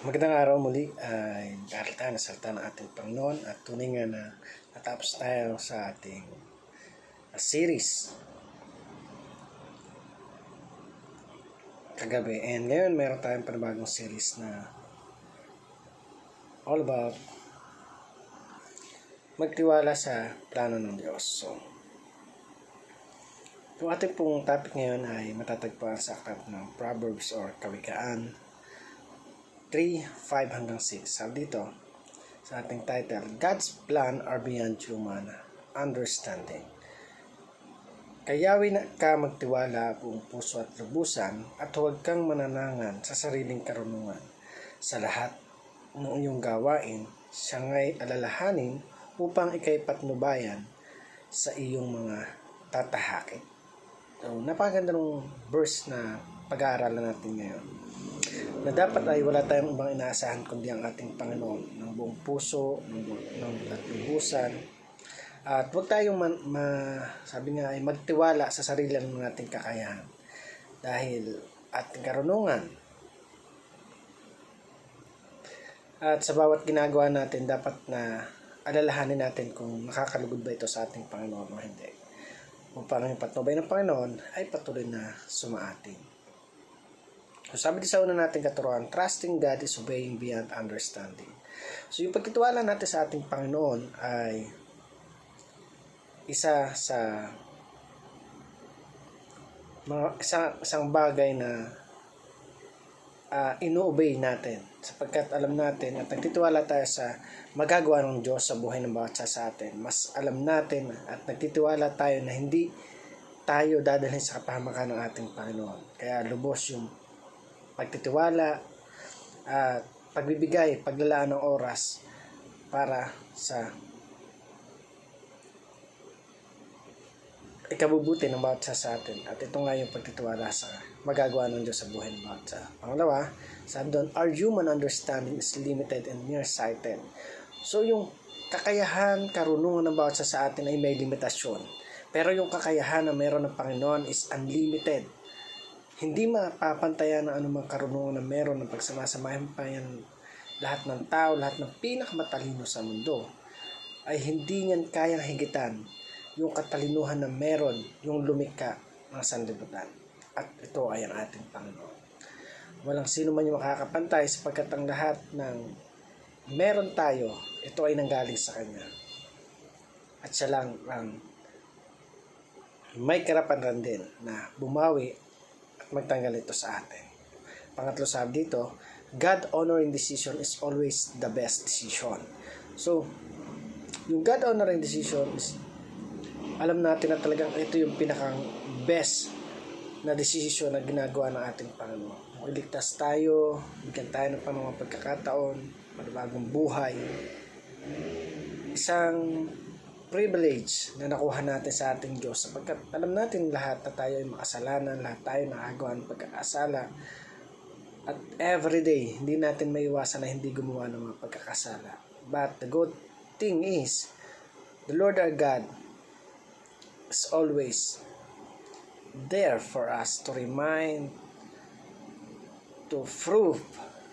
Magandang araw muli ay mag-aaral tayo ng salita ng ating Panginoon at tunay nga na natapos tayo sa ating series kagabi. And ngayon meron tayong panibagong series na all about magtiwala sa plano ng Diyos. So, yung ating pong topic ngayon ay matatagpuan sa aklat ng Proverbs or Kawikaan 3:5-6. Sabi dito sa ating title, God's plan are beyond human understanding. Kayawin ka magtiwala buong puso at lubusan at huwag kang mananangan sa sariling karunungan. Sa lahat ng iyong gawain, siya nga'y alalahanin upang ikay patnubayan sa iyong mga tatahakin. So, napakaganda ng verse na pag-aaralan natin ngayon. Na dapat ay wala tayong ibang inaasahan kundi ang ating Panginoon ng buong puso, ng lubusan. At huwag tayong sabi nga ay magtiwala sa sarili ng ating kakayahan. Dahil ating karunungan at sa bawat ginagawa natin dapat na alalahanin natin kung nakakalugod ba ito sa ating Panginoon o hindi. Upang ang patnubay ng Panginoon ay patuloy na sumaating. So, sabi din sa una nating katuruan, trusting God is obeying beyond understanding. So, yung pagtitiwala natin sa ating Panginoon ay isa sa isang bagay na ino-obey natin sapagkat alam natin at nagtitiwala tayo sa magagawa ng Diyos sa buhay ng bawat isa sa atin. Mas alam natin at nagtitiwala tayo na hindi tayo dadalhin sa kapahamakan ng ating Panginoon. Kaya lubos yung pagtitiwala at pagbibigay, paglalaan ng oras para sa ikabubuti ng bawat isa sa atin. At ito nga yung pagtitiwala sa magagawa ng Diyos sa buhay ng bawat isa. Pangalawa, sabi doon, our human understanding is limited and nearsighted. So yung kakayahan, karunungan ng bawat isa sa atin ay may limitasyon. Pero yung kakayahan na meron ng Panginoon is unlimited. Hindi mapapantayan ng anumang karunungan na meron ng pagsamasamahin pa yan lahat ng tao, lahat ng pinakamatalino sa mundo ay hindi niyan kayang higitan yung katalinuhan na meron yung lumikha ng sanlibutan. At ito ay ang ating Panginoon. Walang sino man yung makakapantay sapagkat ang lahat ng meron tayo, ito ay nanggaling sa Kanya. At siya lang ang may karapan din na bumawi magtanggal ito sa atin. Pangatlo, sabi dito, God-honoring decision is always the best decision. So, yung God-honoring decision is, alam natin na talagang ito yung pinakang best na decision na ginagawa ng ating Panginoon. Kung iligtas tayo, bigyan tayo ng mga pagkakataon, panibagong buhay, isang privilege na nakuha natin sa ating Diyos sapagkat alam natin lahat na tayo ay makasalanan, lahat tayo nakagawa ng pagkakasala at everyday hindi natin maiwasan na hindi gumawa ng mga pagkakasala. But the good thing is the Lord our God is always there for us to remind, to prove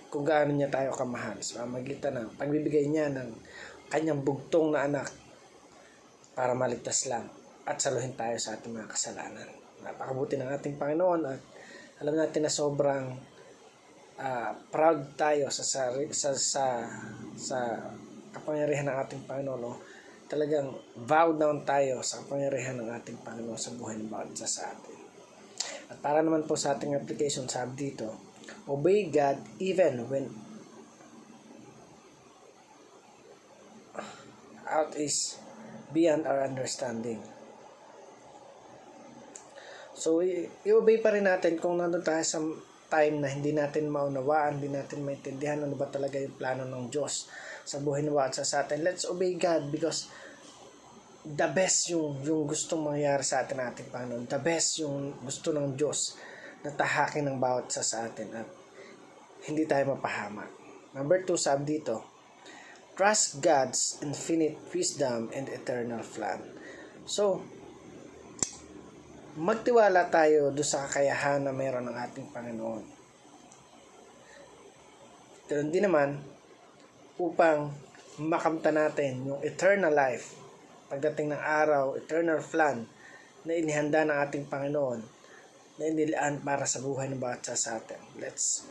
kung gaano niya tayo kamahal sa pamamagitan ng pagbibigay niya ng kanyang bugtong na anak para maligtas lang at saluhin tayo sa ating mga kasalanan. Napakabuti ng ating Panginoon at alam natin na sobrang proud tayo sa kapangyarihan ng ating Panginoon. No? Talagang bow down tayo sa kapangyarihan ng ating Panginoon sa buhay ng bawat isa sa atin. At para naman po sa ating application, sabi dito, obey God even when out is beyond our understanding. So, i-obey pa rin natin kung nandun tayo sa time na hindi natin maunawaan, hindi natin maintindihan ano ba talaga yung plano ng Diyos sa buhay ng bawat isa sa atin. Let's obey God because the best yung gustong mangyari sa atin ating Panginoon. The best yung gusto ng Diyos na tahakin ng bawat isa sa atin at hindi tayo mapahamak. Number 2, sabi dito, trust God's infinite wisdom and eternal plan. So, magtiwala tayo doon sa kakayahan na mayroon ng ating Panginoon. Ganun din naman, upang makamta natin yung eternal life, pagdating ng araw, eternal plan na inihanda ng ating Panginoon, na inilaan para sa buhay ng bawat isa sa atin. Let's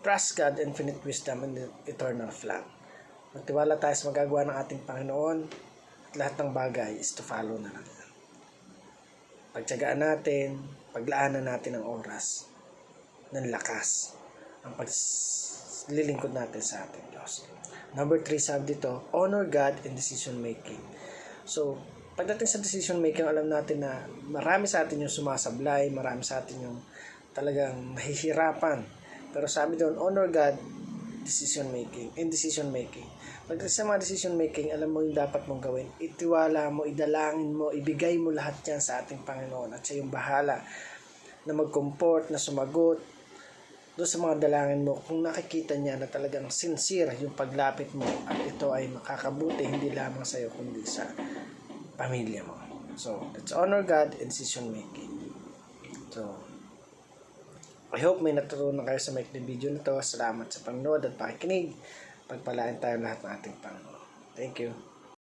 trust God, infinite wisdom, and the eternal plan. Magtiwala tayo sa magagawa ng ating Panginoon at lahat ng bagay is to follow na lang. Pagtiyagaan natin, paglaanan natin ng oras, ng lakas, ang paglilingkod natin sa ating Diyos. Number 3, sabi dito, honor God in decision making. So, pagdating sa decision making, alam natin na marami sa atin yung sumasablay, marami sa atin yung talagang nahihirapan. Pero sabi doon, honor God in decision making. Pagdating sa mga decision making, alam mo yung dapat mong gawin. Itiwala mo, idalangin mo, ibigay mo lahat yan sa ating Panginoon at siya yung bahala na mag-comport, na sumagot doon sa mga dalangin mo kung nakikita niya na talagang sincere yung paglapit mo at ito ay makakabuti hindi lamang sa iyo kundi sa pamilya mo. So, let's honor God in decision making. So, I hope may natutunan kayo sa maikling video nito. Salamat sa panonood at pakikinig. Pagpalain tayo lahat ng ating Panginoon. Thank you.